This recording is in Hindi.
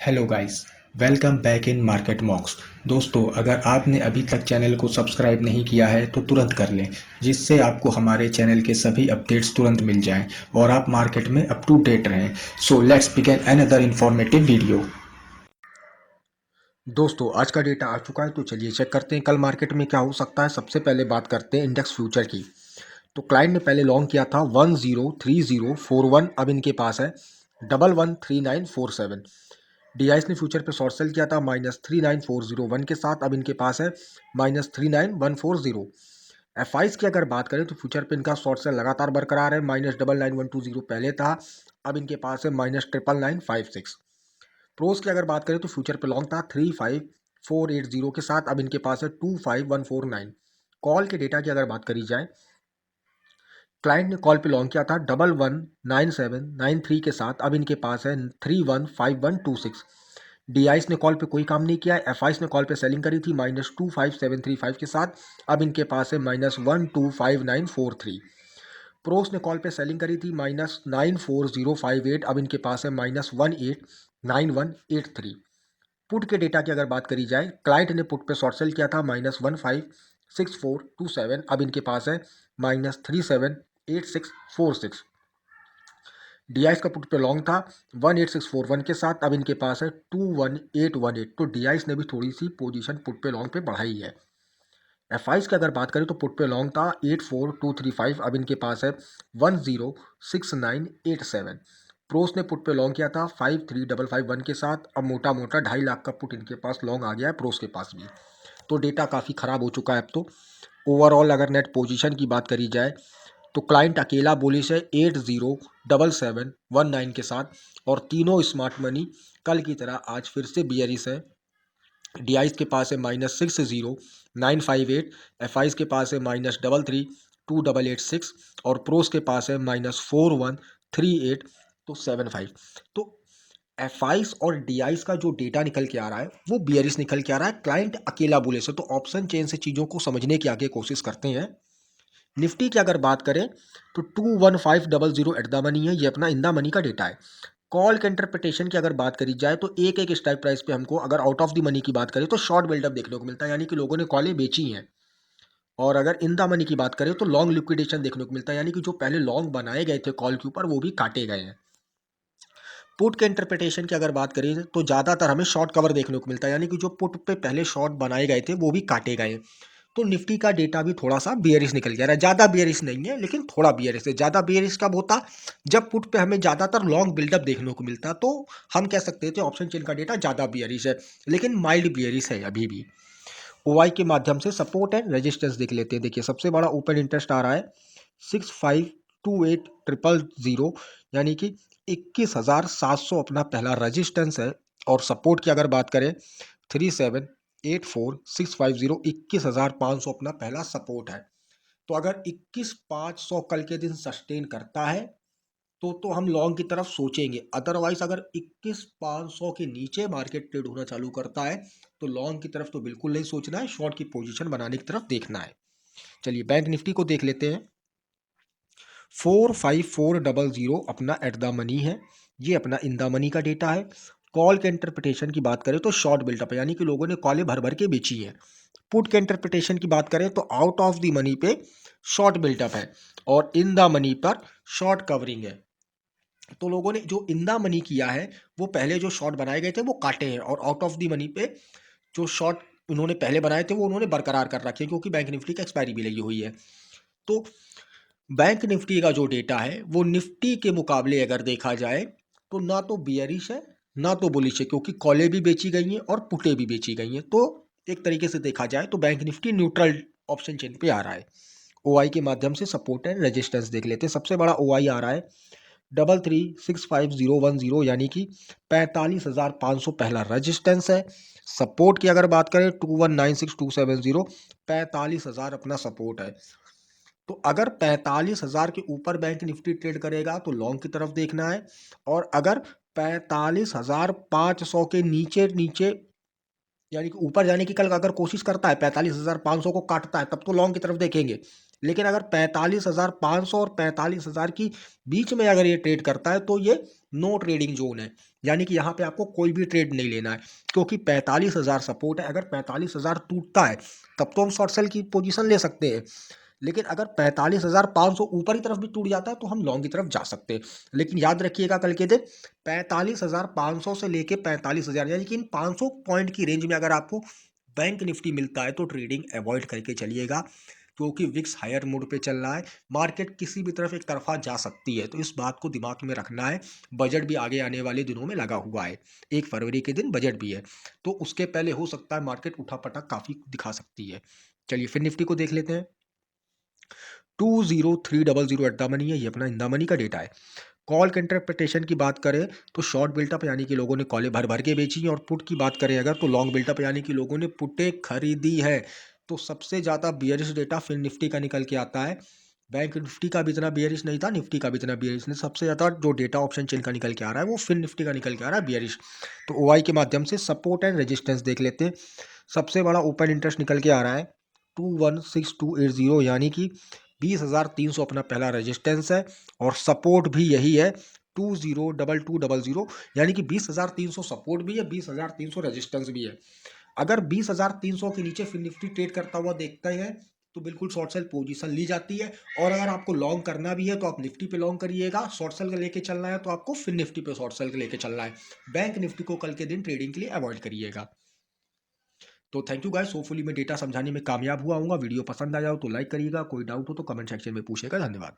Hello guys, welcome back in market मॉक्स। दोस्तों, अगर आपने अभी तक चैनल को सब्सक्राइब नहीं किया है तो तुरंत कर लें, जिससे आपको हमारे चैनल के सभी अपडेट्स तुरंत मिल जाएं और आप मार्केट में अप टू डेट रहें। So let's begin another informative video. दोस्तों, आज का डेटा आ चुका है तो चलिए चेक करते हैं कल मार्केट में क्या हो सकता है। सबसे पहले बात करते हैं इंडेक्स फ्यूचर की। तो क्लाइंट ने पहले लॉन्ग किया था 103041, अब इनके पास है 113947। डीआईएस ने फ्यूचर पे शॉर्ट सेल किया था -39401 के साथ, अब इनके पास है -39140। एफआईस की अगर बात करें तो फ्यूचर पे इनका शॉर्ट सेल लगातार बरकरार है, -99120 पहले था, अब इनके पास है -99956। प्रोस की अगर बात करें तो फ्यूचर पे लॉन्ग था 35480 के साथ, अब इनके पास है 25149। कॉल के डेटा की अगर बात करी जाए, क्लाइंट ने कॉल पे लॉन्ग किया था 119793 के साथ, अब इनके पास है 315126। डीआईस ने कॉल पे कोई काम नहीं किया है। एफआईस ने कॉल पे सेलिंग करी थी -25735 के साथ, अब इनके पास है -125943। प्रोस ने कॉल पे सेलिंग करी थी -94058, अब इनके पास है -189183। पुट के डेटा की अगर बात करी जाए, क्लाइंट ने पुट पे शॉर्ट सेल किया था -156427, अब इनके पास है -378646। डीआईएस का पुट पे लॉन्ग था 18641 के साथ, अब इनके पास है 21818। तो डीआईएस ने भी थोड़ी सी पोजीशन पुट पे लॉन्ग पे बढ़ाई है। एफआईस की अगर बात करें तो पुट पे लॉन्ग था 84235, अब इनके पास है 106987। प्रोस ने पुट पे लॉन्ग किया था 53551 के साथ, अब मोटा मोटा 2.5 लाख का पुट इनके पास लॉन्ग आ गया है, प्रोस के पास भी। तो डेटा काफ़ी ख़राब हो चुका है अब तो। ओवरऑल अगर नेट पोजीशन की बात करी जाए तो क्लाइंट अकेला बुलिश है 807719 के साथ, और तीनों स्मार्ट मनी कल की तरह आज फिर से बियरिश है। डीआईस के पास है -60958, एफआईस के पास है -332886, और प्रोस के पास है -4138 तो एफआईस और डीआईस का जो डेटा निकल के आ रहा है वो बियरिश निकल के आ रहा है। क्लाइंट अकेला बुलिश है, तो ऑप्शन चेन से चीज़ों को समझने की आगे कोशिश करते हैं। निफ्टी की अगर बात करें तो 21500 एट द मनी है, ये अपना इन द मनी का डेटा है। कॉल के इंटरप्रिटेशन की अगर बात करी जाए तो एक एक स्ट्राइक प्राइस पे हमको अगर आउट ऑफ द मनी की बात करें तो शॉर्ट बिल्डअप देखने को मिलता है, यानी कि लोगों ने कॉलें बेची हैं। और अगर इन द मनी की बात करें तो लॉन्ग लिक्विडेशन देखने को मिलता है, यानी कि जो पहले लॉन्ग बनाए गए थे कॉल के ऊपर वो भी काटे गए हैं। पुट के इंटरप्रिटेशन की अगर बात करें तो ज़्यादातर हमें शॉर्ट कवर देखने को मिलता है, यानी कि जो पुट पे पहले शॉर्ट बनाए गए थे वो भी काटे गए हैं। तो निफ्टी का डेटा भी थोड़ा सा बियरिश निकल गया है, ज़्यादा बियरिश नहीं है लेकिन थोड़ा बियरिश है। ज़्यादा बियरिश कब होता, जब पुट पे हमें ज़्यादातर लॉन्ग बिल्डअप देखने को मिलता, तो हम कह सकते थे ऑप्शन चेन का डेटा ज़्यादा बियरिश है, लेकिन माइल्ड बियरिश है अभी भी। ओवाई के माध्यम से सपोर्ट एंड रेजिस्टेंस देख लेते हैं। देखिए, सबसे बड़ा ओपन इंटरेस्ट आ रहा है 6528000, यानी कि 21,700 अपना पहला रेजिस्टेंस है। और सपोर्ट की अगर बात करें 3784650, 21,500 अपना पहला सपोर्ट है। तो अगर 21,500 कल के दिन सस्टेन करता है तो हम लॉन्ग की तरफ सोचेंगे। अदरवाइज अगर 21,500 के नीचे मार्केट ट्रेड होना चालू करता है तो लॉन्ग की तरफ तो बिल्कुल नहीं सोचना है, शॉर्ट की पोजीशन बनाने की तरफ देखना है। चलिए बैंक निफ्टी को देख लेते हैं। 45400 अपना एट द मनी है, ये अपना इन द मनी का डेटा है। कॉल के इंटरप्रिटेशन की बात करें तो शॉर्ट बिल्डअप है, यानी कि लोगों ने कॉलें भर भर के बेची है। पुट के इंटरप्रिटेशन की बात करें तो आउट ऑफ द मनी पे शॉर्ट बिल्डअप है, और इन द मनी पर शॉर्ट कवरिंग है। तो लोगों ने जो इन द मनी किया है वो पहले जो शॉर्ट बनाए गए थे वो काटे हैं, और आउट ऑफ द मनी पे जो शॉर्ट उन्होंने पहले बनाए थे वो उन्होंने बरकरार कर रखे हैं, क्योंकि बैंक निफ्टी की एक्सपायरी भी लगी हुई है। तो बैंक निफ्टी का जो डेटा है वो निफ्टी के मुकाबले अगर देखा जाए तो ना तो बियरिश है ना तो बुलिश है, क्योंकि कॉलें भी बेची गई हैं और पुटें भी बेची गई हैं। तो एक तरीके से देखा जाए तो bank Nifty neutral option chain पे आ रहा है। ओआई के माध्यम से सपोर्ट एंड रेजिस्टेंस देख लेते हैं। सबसे बड़ा ओआई आ रहा है 33,65010, यानी कि 45,500 पहला रेजिस्टेंस है। सपोर्ट की अगर बात करें 21,96270, 45,000 अपना सपोर्ट है। तो अगर 45,000 के ऊपर बैंक निफ्टी ट्रेड करेगा तो लॉन्ग की तरफ देखना है, और अगर 45,500 के नीचे नीचे यानी कि ऊपर जाने की कल अगर कोशिश करता है, 45,500 को काटता है, तब तो लॉन्ग की तरफ देखेंगे। लेकिन अगर 45,500 और 45,000 की बीच में अगर ये ट्रेड करता है तो ये नो ट्रेडिंग जोन है, यानी कि यहाँ पे आपको कोई भी ट्रेड नहीं लेना है, क्योंकि 45,000 सपोर्ट है। अगर 45,000 टूटता है तब तो हम शॉर्ट सेल की पोजीशन ले सकते हैं, लेकिन अगर 45,500 ऊपर की तरफ भी टूट जाता है तो हम लॉन्ग की तरफ जा सकते हैं। लेकिन याद रखिएगा कल के दिन 45,500 से लेके 45,000, यानी कि इन 500 पॉइंट की रेंज में अगर आपको बैंक निफ्टी मिलता है तो ट्रेडिंग अवॉइड करके चलिएगा, क्योंकि विक्स हायर मोड पे चल रहा है, मार्केट किसी भी तरफ एक तरफा जा सकती है, तो इस बात को दिमाग में रखना है। बजट भी आगे आने वाले दिनों में लगा हुआ है, 1 फरवरी के दिन बजट भी है, तो उसके पहले हो सकता है मार्केट उठापटक काफ़ी दिखा सकती है। चलिए फिर निफ्टी को देख लेते हैं। 20300 एट द मनी है, ये अपना इन द मनी का डेटा है। कॉल के इंटरप्रिटेशन की बात करें तो शॉर्ट बिल्टअप यानी कि लोगों ने कॉलें भर भर के बेची हैं, और पुट की बात करें अगर तो लॉन्ग बिल्टअप यानी कि लोगों ने पुटें खरीदी है। तो सबसे ज़्यादा बियरिश डेटा फिर निफ्टी का निकल के आता है। बैंक निफ्टी का भी इतना बियरिश नहीं था, निफ्टी का भी इतना बियरिश नहीं, सबसे ज़्यादा जो डेटा ऑप्शन चेन का निकल के आ रहा है वो फिर निफ्टी का निकल के आ रहा है बियरिश। तो ओआई के माध्यम से सपोर्ट एंड रेजिस्टेंस देख लेते हैं। सबसे बड़ा ओपन इंटरेस्ट निकल के आ रहा है 216280, यानी कि 20,300 अपना पहला रेजिस्टेंस है, और सपोर्ट भी यही है 202200, यानी कि 20,300 सपोर्ट भी है, 20,300 रेजिस्टेंस भी है। अगर 20,300 के नीचे फिर निफ्टी ट्रेड करता हुआ देखते हैं तो बिल्कुल शॉर्ट सेल पोजीशन ली जाती है, और अगर आपको लॉन्ग करना भी है तो आप निफ्टी पे लॉन्ग करिएगा, शॉर्ट सेल का लेके चलना है तो आपको फिर निफ्टी पे शॉर्ट सेल का लेके चलना है। बैंक निफ्टी को कल के दिन ट्रेडिंग के लिए अवॉइड करिएगा। तो थैंक यू गाइस, होपफुली मैं डेटा समझाने में कामयाब हुआ हूँ। वीडियो पसंद आया हो तो लाइक करिएगा, कोई डाउट हो तो कमेंट सेक्शन में पूछेगा। धन्यवाद।